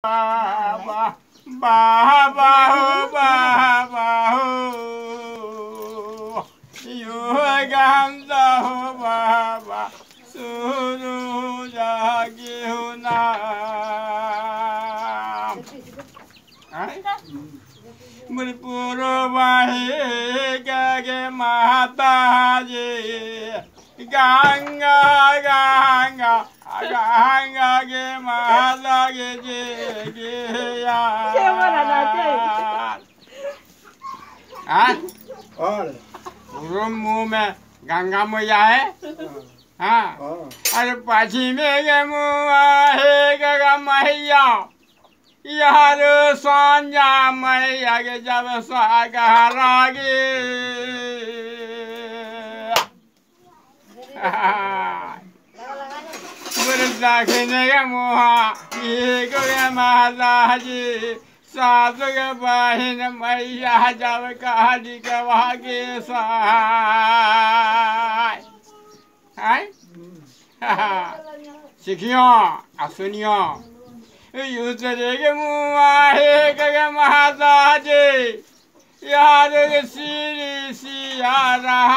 बाबा बाबा हो बाबा हो यो गंगा हो बाबा सुनु जागे हो ना मुरपुरो बाहे गगे माता जी गंगा गंगा गंगा गे माता गे गे और मुंह में गंगा मैया है हाँ अरे पाछी में गे मुँह है गंगा मैया यार सांझा मैया के जब सागरा गे दाखिने के मुहा एक माता जी सासु के बहन मैया जब कहानी के भागे सीखियो आ सुनियो यूसरे के मुआ है के माता जी यार श्री सिया रहा